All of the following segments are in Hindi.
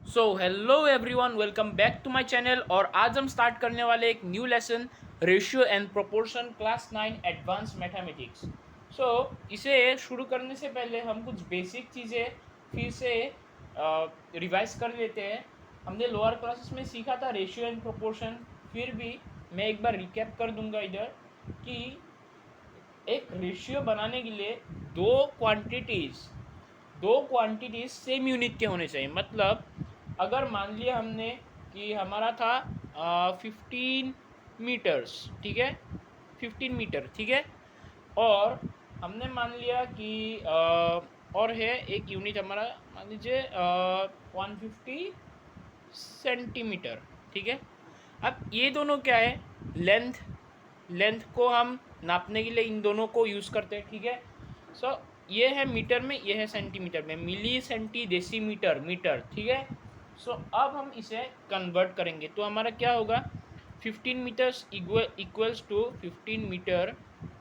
So hello everyone, welcome back to my channel. और आज हम स्टार्ट करने वाले एक new lesson, ratio and proportion class 9 advance mathematics. So इसे शुरू करने से पहले हम कुछ बेसिक चीज़ें फिर से रिवाइज कर लेते हैं। हमने लोअर क्लासेस में सीखा था रेशियो एंड प्रोपोर्शन। फिर भी मैं एक बार रिकैप कर दूंगा इधर कि एक रेशियो बनाने के लिए दो क्वांटिटीज सेम यूनिट के होने चाहिए। मतलब अगर मान लिया हमने कि हमारा था 15 मीटर्स, ठीक है, 15 मीटर, ठीक है। और हमने मान लिया कि और है एक यूनिट हमारा, मान लीजिए 150 सेंटीमीटर, ठीक है। अब ये दोनों क्या है, लेंथ लेंथ को हम नापने के लिए इन दोनों को यूज़ करते हैं, ठीक है। सो ये है मीटर में, ये है सेंटीमीटर में, मिली सेंटी डेसीमीटर मीटर, ठीक है। सो अब हम इसे कन्वर्ट करेंगे तो हमारा क्या होगा, 15 meters equals to 15 meter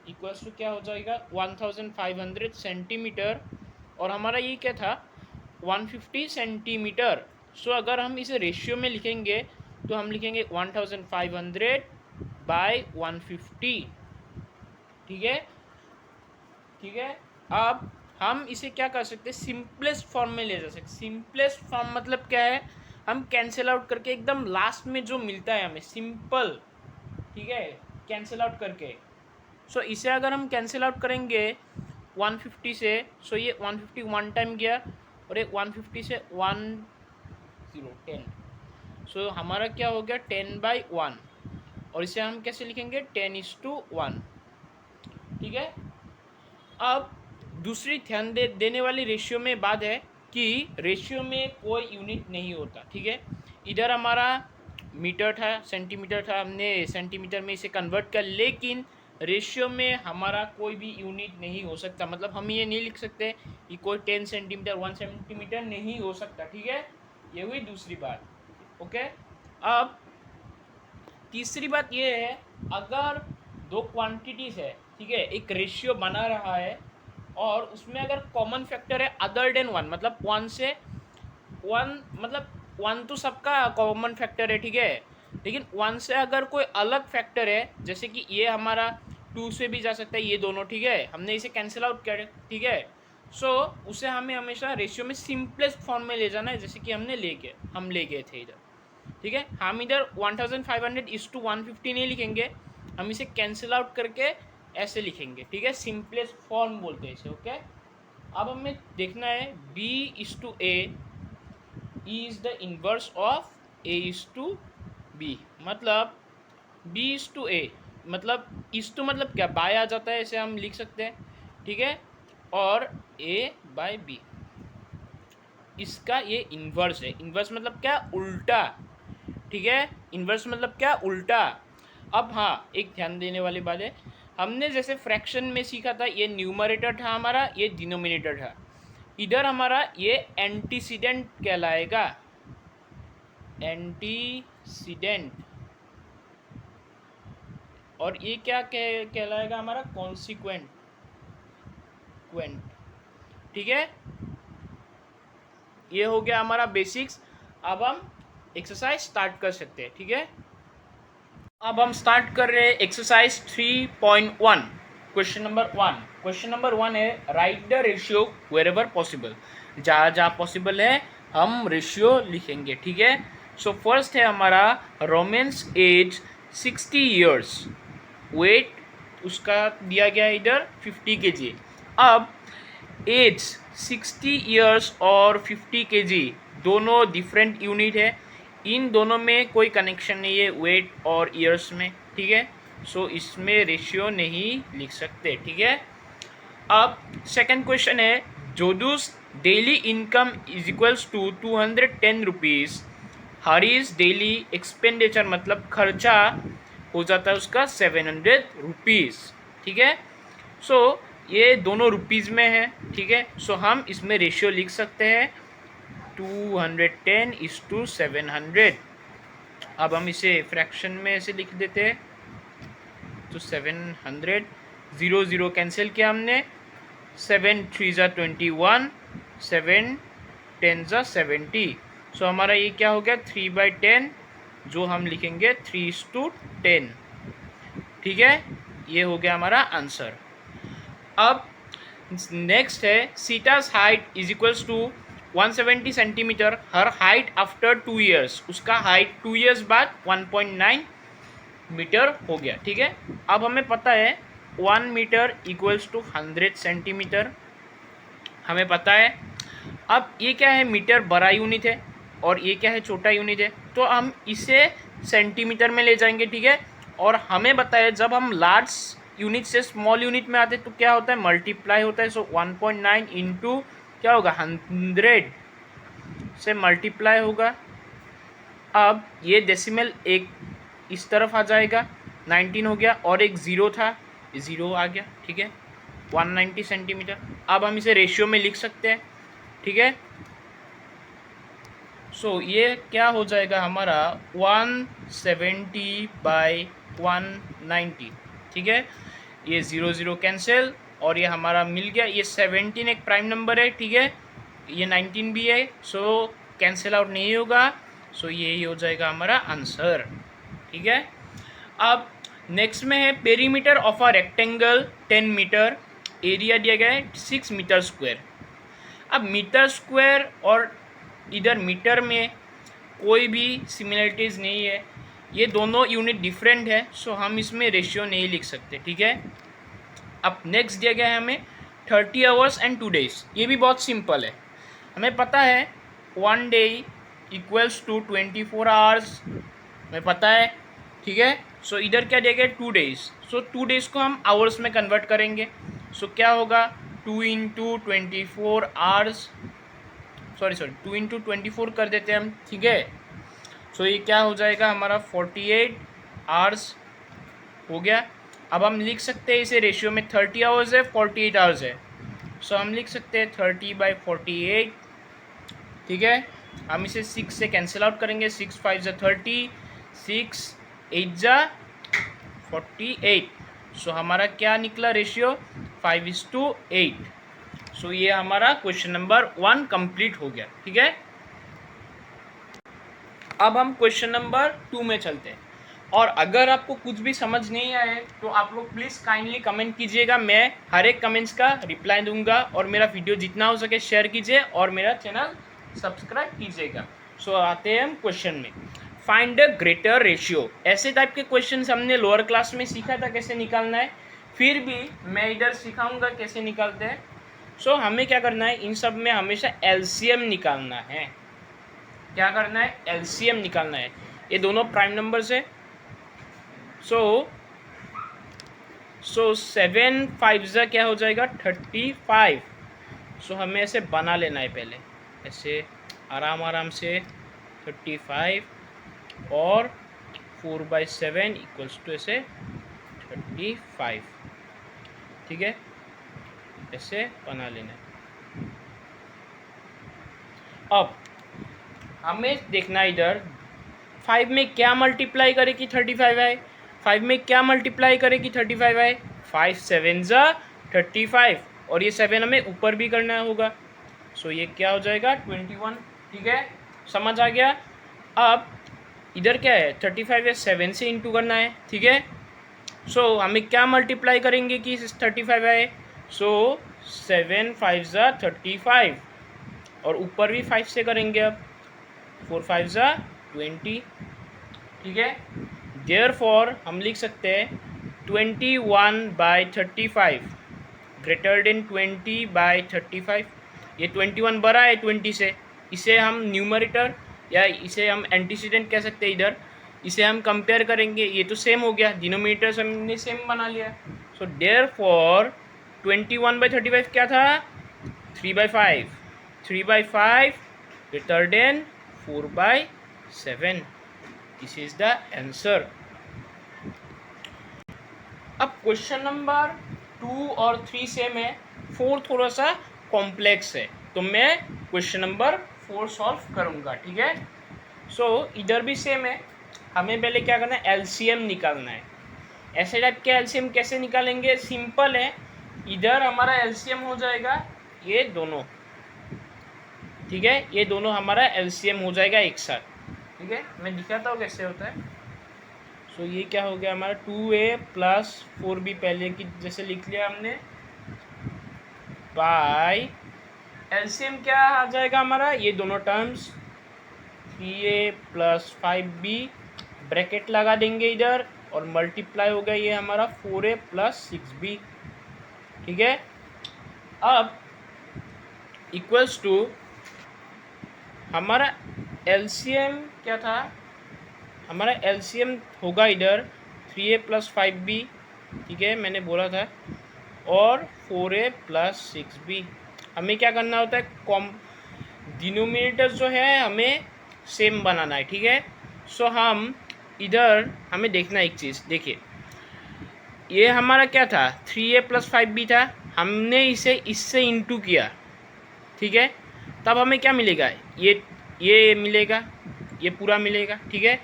equals to क्या हो जाएगा, 1500 सेंटीमीटर। और हमारा ये क्या था, 150 सेंटीमीटर। सो अगर हम इसे रेशियो में लिखेंगे तो हम लिखेंगे 1500/150, ठीक है, ठीक है। अब हम इसे क्या कर सकते हैं, सिंपलेस्ट फॉर्म में ले जा सकते। सिंपलेस्ट फॉर्म मतलब क्या है, हम कैंसिल आउट करके एकदम लास्ट में जो मिलता है हमें सिंपल, ठीक है, कैंसिल आउट करके। सो इसे अगर हम कैंसिल आउट करेंगे 150 से, सो ये 150 वन टाइम गया और एक 150 से 10 सो हमारा क्या हो गया, 10/1। और इसे हम कैसे लिखेंगे, 10:1, ठीक है। अब दूसरी ध्यान देने वाली रेशियो में बात है कि रेशियो में कोई यूनिट नहीं होता, ठीक है। इधर हमारा मीटर था, सेंटीमीटर था, हमने सेंटीमीटर में इसे कन्वर्ट कर, लेकिन रेशियो में हमारा कोई भी यूनिट नहीं हो सकता। मतलब हम ये नहीं लिख सकते कि कोई 10 सेंटीमीटर 1 सेंटीमीटर नहीं हो सकता, ठीक है। ये हुई दूसरी बात, ओके। अब तीसरी बात ये है, अगर दो क्वांटिटीज है, ठीक है, एक रेशियो बना रहा है और उसमें अगर कॉमन फैक्टर है अदर देन वन, मतलब वन, मतलब वन तो सबका कॉमन फैक्टर है, ठीक है। लेकिन वन से अगर कोई अलग फैक्टर है, जैसे कि ये हमारा 2 से भी जा सकता है, ये दोनों, ठीक है, हमने इसे कैंसिल आउट किया, ठीक है। सो उसे हमें हमेशा रेशियो में सिंपलेस्ट फॉर्म में ले जाना है, जैसे कि हम ले गए थे इधर, ठीक है। हम इधर 1500 नहीं लिखेंगे, हम इसे कैंसिल आउट करके ऐसे लिखेंगे, ठीक है, सिंपलेस्ट फॉर्म बोलते हैं इसे, ओके। अब हमें देखना है B:A is the inverse of A:B। मतलब B:A मतलब इस टू मतलब क्या, बाय आ जाता है, इसे हम लिख सकते हैं, ठीक है। और A/B इसका ये इन्वर्स है। इन्वर्स मतलब क्या, उल्टा, ठीक है। इन्वर्स मतलब क्या, उल्टा। अब हाँ, एक ध्यान देने वाली बात है, हमने जैसे फ्रैक्शन में सीखा था, ये न्यूमरेटर था हमारा, ये डिनोमिनेटर था। इधर हमारा ये एंटीसीडेंट कहलाएगा, एंटीसीडेंट। और ये क्या कहलाएगा, हमारा कॉन्सिक्वेंट, ठीक है। ये हो गया हमारा बेसिक्स। अब हम एक्सरसाइज स्टार्ट कर सकते हैं, ठीक है। अब हम स्टार्ट कर रहे हैं एक्सरसाइज 3.1। क्वेश्चन नंबर 1 है, right the ratio wherever possible. जहाँ जहाँ पॉसिबल है हम रेशियो लिखेंगे, ठीक है। सो फर्स्ट है हमारा, रोमेंस एज 60 ईयर्स, वेट उसका दिया गया इधर 50 kg। अब एज 60 ईयर्स और 50 kg दोनों डिफरेंट यूनिट है, इन दोनों में कोई कनेक्शन नहीं है वेट और ईयर्स में, ठीक है। सो इसमें रेशियो नहीं लिख सकते, ठीक है। अब सेकंड क्वेश्चन है, जोदूस daily income is equals to 210 rupees, हरीज डेली एक्सपेंडिचर मतलब खर्चा हो जाता है उसका 700 रुपीज़, ठीक है। सो ये दोनों रुपीज़ में है, ठीक है। सो हम इसमें रेशियो लिख सकते हैं 210:700। अब हम इसे फ्रैक्शन में ऐसे लिख देते हैं, तो 700, 0 0 कैंसिल किया हमने, 7 3 ज़ा 21, 7 10 ज़ा 70, सो हमारा ये क्या हो गया 3/10, जो हम लिखेंगे 3:10। ठीक है, ये हो गया हमारा आंसर। अब नेक्स्ट है सीटास height is equals to 170 centimetre, her height after 2 years, उसका हाइट 2 ईयर्स बाद 1.9 मीटर हो गया। ठीक है, अब हमें पता है 1 मीटर इक्वल्स टू 100 सेंटीमीटर, हमें पता है। अब ये क्या है, मीटर बड़ा यूनिट है और ये क्या है, छोटा यूनिट है, तो हम इसे सेंटीमीटर में ले जाएंगे। ठीक है, और हमें बताया जब हम लार्ज यूनिट से स्मॉल यूनिट में आते तो क्या होता है, मल्टीप्लाई होता है। सो 1.9 इंटू क्या होगा 100 से मल्टीप्लाई होगा। अब ये डेसिमल एक इस तरफ आ जाएगा, 19 हो गया, और एक ज़ीरो था, ज़ीरो आ गया। ठीक है, 190 सेंटीमीटर। अब हम इसे रेशियो में लिख सकते हैं। ठीक है, सो ये क्या हो जाएगा हमारा 170/190। ठीक है, ये 0 0 कैंसिल और ये हमारा मिल गया। ये 17 एक प्राइम नंबर है। ठीक है, ये 19 भी है, सो कैंसिल आउट नहीं होगा। सो यही हो जाएगा हमारा आंसर। ठीक है, अब नेक्स्ट में है perimeter of a rectangle 10 meter, area दिया गया है 6 मीटर स्क्वायर। अब मीटर स्क्वायर और इधर मीटर में कोई भी सिमिलरिटीज़ नहीं है, ये दोनों यूनिट डिफरेंट है, सो हम इसमें रेशियो नहीं लिख सकते। ठीक है, अब नेक्स्ट दिया गया है हमें 30 आवर्स एंड 2 डेज। ये भी बहुत सिंपल है, हमें पता है 1 डे इक्वल्स टू 24 आवर्स, हमें पता है। ठीक है, सो इधर क्या दिया गया 2 डेज, सो 2 डेज को हम आवर्स में कन्वर्ट करेंगे। सो क्या होगा 2 इंटू 24 आवर्स, सॉरी 2 इंटू 24 कर देते हैं हम। ठीक है, सो ये क्या हो जाएगा हमारा 48 आवर्स हो गया। अब हम लिख सकते हैं इसे रेशियो में 30 आवर्स है 48 आवर्स है, सो हम लिख सकते हैं 30/48। ठीक है, हम इसे 6 से कैंसिल आउट करेंगे, 6 5 ज़ा 30, 6 8 ज़ा 48। सो हमारा क्या निकला रेशियो 5:8। सो ये हमारा क्वेश्चन नंबर 1 कंप्लीट हो गया। ठीक है, अब हम क्वेश्चन नंबर 2 में चलते हैं। और अगर आपको कुछ भी समझ नहीं आए तो आप लोग प्लीज़ काइंडली कमेंट कीजिएगा, मैं हर एक कमेंट्स का रिप्लाई दूंगा। और मेरा वीडियो जितना हो सके शेयर कीजिए और मेरा चैनल सब्सक्राइब कीजिएगा। सो आते हैं हम क्वेश्चन में। Find the greater ratio. ऐसे टाइप के क्वेश्चन हमने लोअर क्लास में सीखा था कैसे निकालना है, फिर भी मैं इधर सिखाऊंगा कैसे निकालते हैं। सो हमें क्या करना है, इन सब में हमेशा एलसीएम निकालना है। क्या करना है, एलसीएम निकालना है। ये दोनों प्राइम नंबर्स है। सो 7 5 ज़ा क्या हो जाएगा 35। सो हमें ऐसे बना लेना है पहले, ऐसे आराम से 35 और 4/7 इक्वल्स टू ऐसे 35। ठीक है, ऐसे बना लेना है। अब हमें देखना है इधर 5 में क्या मल्टीप्लाई करेगी 35 है, 5 में क्या मल्टीप्लाई करेगी 35 है, 5 7 ज़ा 35 और ये 7 हमें ऊपर भी करना होगा। सो ये क्या हो जाएगा 21। ठीक है, समझ आ गया। अब इधर क्या है 35 है 7 से इंटू करना है। ठीक है, सो हमें क्या मल्टीप्लाई करेंगे कि 35 है, सो 7 5 ज़ा 35 और ऊपर भी 5 से करेंगे। अब 4 5 ज़ा 20। ठीक है, देयरफॉर हम लिख सकते हैं 21/35 ग्रेटर देन 20/35। ये 21 बड़ा है 20 से, इसे हम न्यूमरेटर या इसे हम एंटीसीडेंट कह सकते हैं। इधर इसे हम कंपेयर करेंगे, ये तो सेम हो गया, डिनोमिनेटर्स हमने सेम बना लिया। सो देयरफॉर 21/35 क्या था 3/5, 3/5 greater than 4/7। This is the answer. अब क्वेश्चन नंबर 2 और 3 सेम है, 4 थोड़ा सा कॉम्प्लेक्स है, तो मैं क्वेश्चन नंबर 4 सॉल्व करूंगा। ठीक है, सो इधर भी सेम है, हमें पहले क्या करना है एलसीएम निकालना है। ऐसे टाइप के एलसीएम कैसे निकालेंगे, सिंपल है। इधर हमारा एलसीएम हो जाएगा ये दोनों, ठीक है, ये दोनों हमारा एलसीएम हो जाएगा एक साथ। ठीक है, मैं दिखाता हूँ कैसे होता है। सो ये क्या हो गया हमारा 2a प्लस 4b, पहले की जैसे लिख लिया हमने, बाय एलसीएम क्या आ जाएगा हमारा, ये दोनों terms 3a plus 5b, bracket लगा देंगे इधर, और मल्टीप्लाई हो गया ये हमारा 4a प्लस 6b। ठीक है, अब इक्वल्स टू हमारा एलसीएम क्या था, हमारा एलसीएम होगा इधर 3a प्लस 5b, ठीक है मैंने बोला था, और 4a प्लस 6b। हमें क्या करना होता है, कॉम डिनोमिनेटर जो है हमें सेम बनाना है। ठीक है, सो हम इधर हमें देखना एक चीज़, देखिए ये हमारा क्या था 3a प्लस 5b था, हमने इसे इससे इंटू किया। ठीक है, तब हमें क्या मिलेगा, ये मिलेगा, ये पूरा मिलेगा। ठीक है,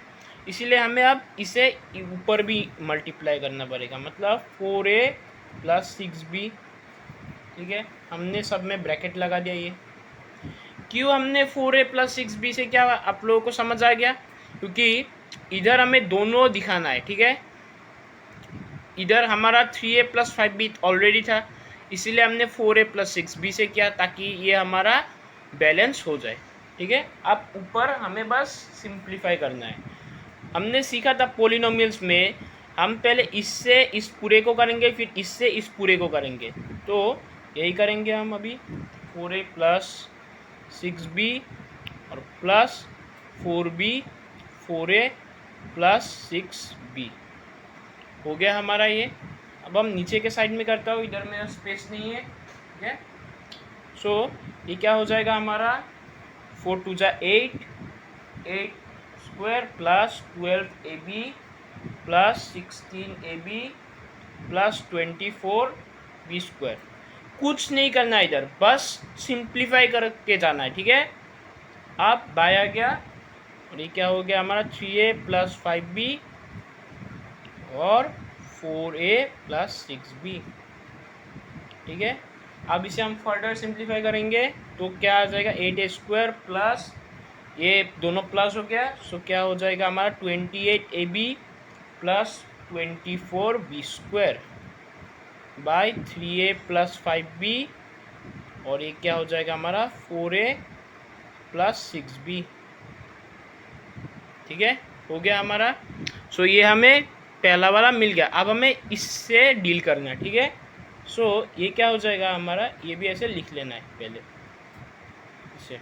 इसीलिए हमें अब इसे ऊपर भी मल्टीप्लाई करना पड़ेगा, मतलब 4a प्लस 6b। ठीक है, हमने सब में ब्रैकेट लगा दिया। ये क्यों हमने 4a प्लस 6b से, क्या आप लोगों को समझ आ गया, क्योंकि इधर हमें दोनों दिखाना है। ठीक है, इधर हमारा 3a प्लस 5b ऑलरेडी था, इसीलिए हमने 4a प्लस 6b से किया, ताकि ये हमारा बैलेंस हो जाए। ठीक है, अब ऊपर हमें बस सिंप्लीफाई करना है। हमने सीखा था पोलिनोमियल्स में, हम पहले इससे इस पूरे को करेंगे, फिर इससे इस पूरे को करेंगे, तो यही करेंगे हम अभी। 4a प्लस 6b और plus 4b, 4a plus 6b हो गया हमारा ये। अब हम नीचे के साइड में करता हूँ, इधर मेरा स्पेस नहीं है। ठीक है, सो ये क्या हो जाएगा हमारा 4 2 जा 8, 8 square plus 12ab plus 16ab plus 24b square. कुछ नहीं करना है इधर, बस सिंप्लीफाई करके जाना है। ठीक है, अब बाय आ गया, और ये क्या हो गया हमारा 3a प्लस 5b और 4a प्लस 6b। ठीक है, अब इसे हम फर्दर सिंप्लीफाई करेंगे तो क्या आ जाएगा 8a स्क्वायर प्लस, ये दोनों प्लस हो गया, सो क्या हो जाएगा हमारा 28ab plus 24b square by 3a plus 5b, और ये क्या हो जाएगा हमारा 4a प्लस 6b। ठीक है, हो गया हमारा। सो ये हमें पहला वाला मिल गया, अब हमें इससे डील करना है। ठीक है, सो ये क्या हो जाएगा हमारा, ये भी ऐसे लिख लेना है पहले इसे।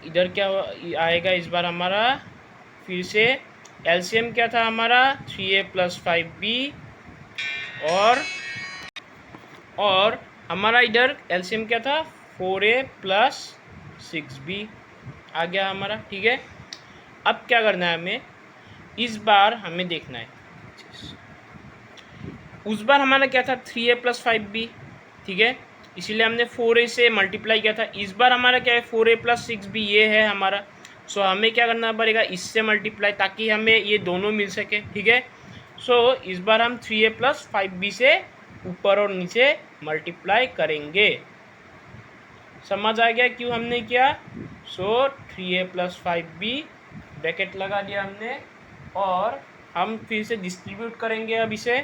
इधर क्या आएगा इस बार हमारा, फिर से एलसीएम क्या था हमारा 3a प्लस 5b, और हमारा इधर एलसीएम क्या था 4a प्लस 6b आ गया हमारा। ठीक है, अब क्या करना है हमें, इस बार हमें देखना है, उस बार हमारा क्या था 3a प्लस 5b। ठीक है, इसीलिए हमने 4a से मल्टीप्लाई किया था। इस बार हमारा क्या है 4a प्लस 6b, ये है हमारा। सो हमें क्या करना पड़ेगा, इससे मल्टीप्लाई, ताकि हमें ये दोनों मिल सके। ठीक है, सो इस बार हम 3a प्लस 5b से ऊपर और नीचे मल्टीप्लाई करेंगे। समझ आ गया क्यों हमने किया। सो 3a प्लस 5b ब्रैकेट लगा दिया हमने, और हम फिर से डिस्ट्रीब्यूट करेंगे अब इसे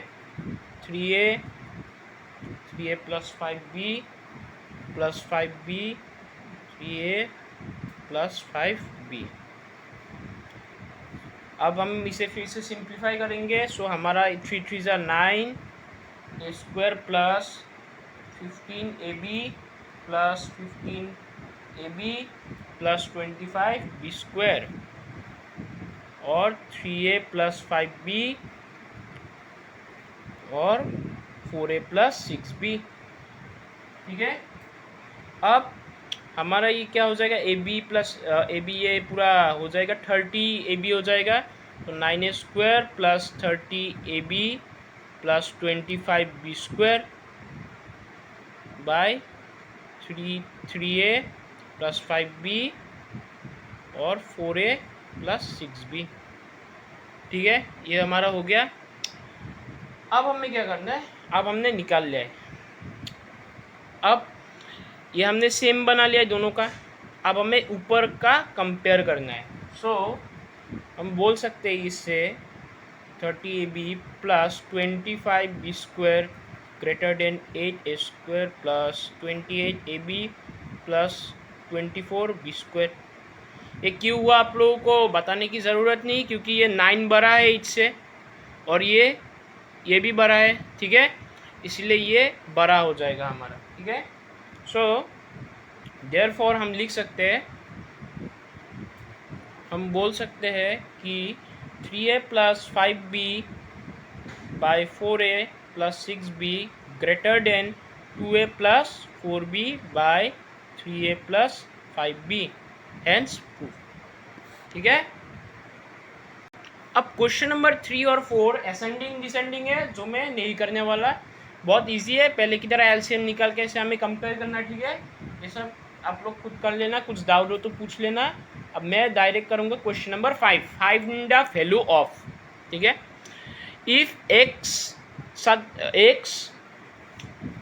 3a plus 5b plus 5b 3a plus 5b। अब हम इसे फिर से सिंप्लीफाई करेंगे। सो हमारा 3 3 जा 9 a square plus 15ab plus 15ab plus 25b square, और 3a प्लस 5b और 4a प्लस 6b। ठीक है, अब हमारा ये क्या हो जाएगा ab प्लस ab, ये पूरा हो जाएगा 30ab हो जाएगा, तो 9a square plus 30ab plus 25b square by 3a plus 5b और 4a प्लस 6b। ठीक है, ये हमारा हो गया। अब हमें क्या करना है, अब हमने निकाल लिया है। अब ये हमने सेम बना लिया दोनों का, अब हमें ऊपर का कंपेयर करना है। सो हम बोल सकते हैं इससे 30ab plus 25b square greater than 8a² plus 28ab plus 24b square. ये क्यों हुआ आप लोगों को बताने की ज़रूरत नहीं, क्योंकि ये 9 बड़ा है इससे और ये भी बड़ा है, ठीक है, इसलिए ये बड़ा हो जाएगा हमारा, ठीक है। सो देयरफॉर हम लिख सकते हैं, हम बोल सकते हैं कि 3a plus 5b by 4a plus 6b greater than 2a plus 4b by 3a plus 5b, hence proof, ठीक है। अब क्वेश्चन नंबर 3 और 4 असेंडिंग डिसेंडिंग है, जो मैं नहीं करने वाला, बहुत इजी है, पहले की तरह एलसीएम निकाल के ऐसे हमें कंपेयर करना, ठीक है। ये सब आप लोग खुद कर लेना, कुछ डाउट हो तो पूछ लेना। अब मैं डायरेक्ट करूँगा question number 5, find the value of, ठीक है। If x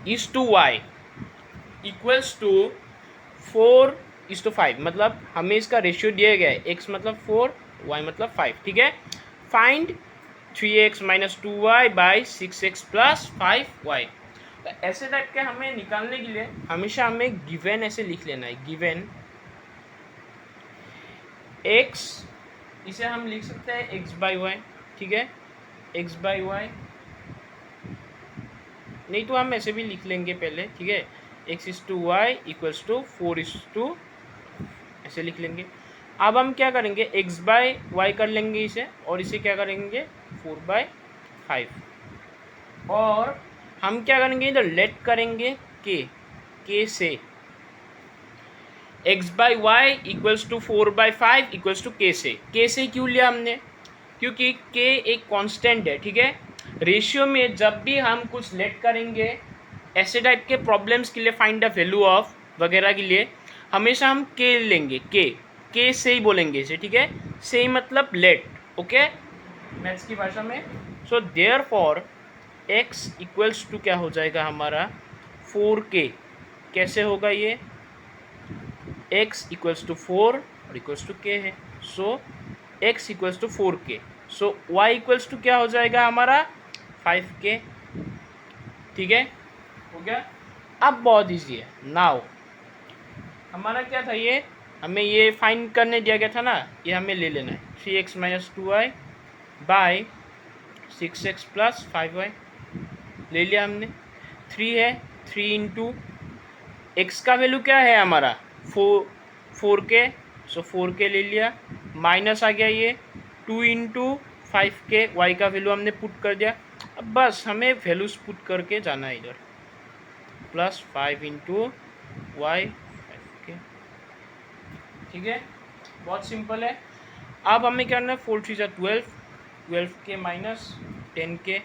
is to y equals to 4:5, मतलब हमें इसका रेशियो दिया गया है, x मतलब 4, y मतलब 5, ठीक है। Find 3x minus 2y by 6x plus 5y। तो ऐसे टाइप के हमें निकालने के लिए हमेशा हमें गिवन ऐसे लिख लेना है, गिवन x, इसे हम लिख सकते हैं x बाई वाई, ठीक है, x बाई वाई, नहीं तो हम ऐसे भी लिख लेंगे पहले, ठीक है, x is to y equals to 4 is to, ऐसे लिख लेंगे। अब हम क्या करेंगे, x बाई वाई कर लेंगे इसे, और इसे क्या करेंगे 4/5, और हम क्या करेंगे इधर लेट करेंगे k से, x by y equals to 4/5 equals to k से क्यों लिया हमने, क्योंकि k एक कांस्टेंट है, ठीक है। रेशियो में जब भी हम कुछ लेट करेंगे, ऐसे टाइप के प्रॉब्लम्स के लिए, फाइंड द वैल्यू ऑफ वगैरह के लिए, हमेशा हम k लेंगे, k से ही बोलेंगे इसे, ठीक है, से ही मतलब लेट, ओके, मैथ्स की भाषा में। So therefore x equals to क्या हो जाएगा हमारा 4k, कैसे होगा ये, x इक्वल्स टू 4 और इक्वल्स टू k है, so x equals to 4k, so y equals to क्या हो जाएगा हमारा 5k, ठीक है, हो गया। अब बहुत इजी है, नाउ हमारा क्या था, ये हमें ये फाइंड करने दिया गया था ना, ये हमें ले लेना है 3x minus 2y by 6x plus 5y, ले लिया हमने। 3 है, 3 इंटू एक्स का वैल्यू क्या है हमारा 4k, सो 4k ले लिया, माइनस आ गया ये 2 इंटू 5k, वाई का वैल्यू हमने पुट कर दिया। अब बस हमें वैल्यूज पुट करके जाना है इधर, प्लस 5 इंटू वाई 5k, ठीक है, बहुत सिंपल है। अब हमें क्या करना है, 4 3 12, 12k माइनस 10k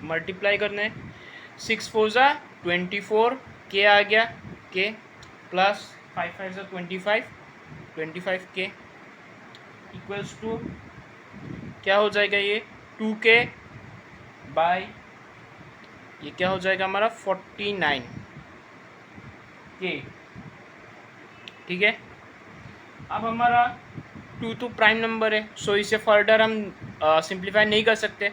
मल्टीप्लाई करना है, 6 4 24, k आ गया k, plus 5 5 25, 25k equals to क्या हो जाएगा ये 2k बाय, ये क्या हो जाएगा हमारा 49k, ठीक है। अब हमारा 2 तो प्राइम नंबर है, सो इसे फर्दर हम सिंप्लीफाई नहीं कर सकते,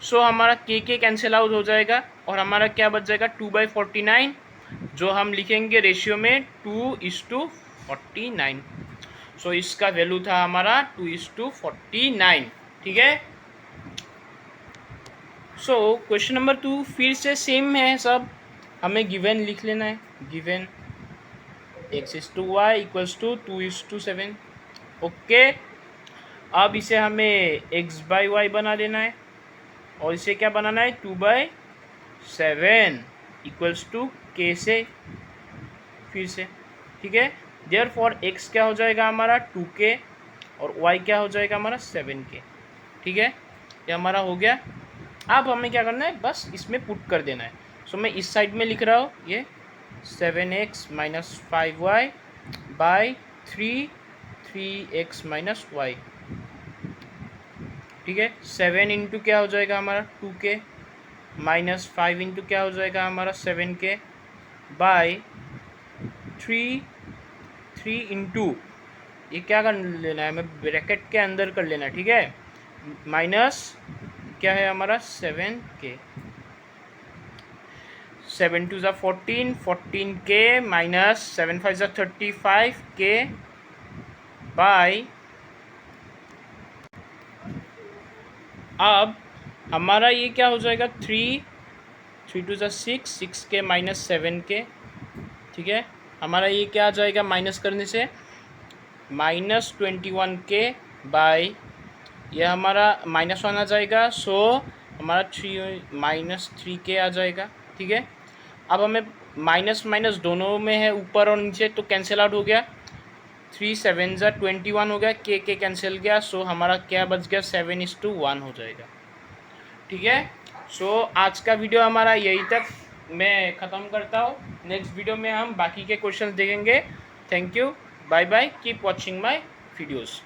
सो हमारा k कैंसिल आउट हो जाएगा, और हमारा क्या बच जाएगा 2/49, जो हम लिखेंगे रेशियो में 2:49, सो इसका वैल्यू था हमारा 2:49, ठीक है। सो क्वेश्चन नंबर 2 फिर से सेम है सब, हमें गिवन लिख लेना है, given x is to y equals to 2:7, okay. अब इसे हमें x बाई वाई बना देना है, और इसे क्या बनाना है 2/7 इक्वल्स टू k से, फिर से, ठीक है। देयरफॉर x क्या हो जाएगा हमारा 2k, और y क्या हो जाएगा हमारा 7k, ठीक है, ये हमारा हो गया। अब हमें क्या करना है, बस इसमें पुट कर देना है, सो मैं इस साइड में लिख रहा हूँ, ये 7x minus 5y by 3x minus y, ठीक है। 7 इंटू क्या हो जाएगा हमारा 2k, माइनस 5 इंटू क्या हो जाएगा हमारा 7k बाय 3 इंटू, ये क्या कर लेना है, हमें ब्रैकेट के अंदर कर लेना है, ठीक है, माइनस क्या है हमारा 7k, 7 2 14, 14k minus 7 5 35k bye, अब हमारा ये क्या हो जाएगा 3 2 6, 6k माइनस 7k, ठीक है, हमारा ये क्या आ जाएगा माइनस करने से माइनस 21k बाय, ये हमारा -1 आ जाएगा, सो हमारा 3 आ जाएगा, ठीक है। अब हमें माइनस माइनस दोनों में है, ऊपर और नीचे, तो कैंसिल आउट हो गया, 3 7 21 हो गया, के कैंसिल गया, सो हमारा क्या बच गया 7:1 हो जाएगा, ठीक है। सो आज का वीडियो हमारा यही तक मैं ख़त्म करता हूँ, नेक्स्ट वीडियो में हम बाकी के क्वेश्चन देखेंगे। Thank you, bye bye, keep watching my videos.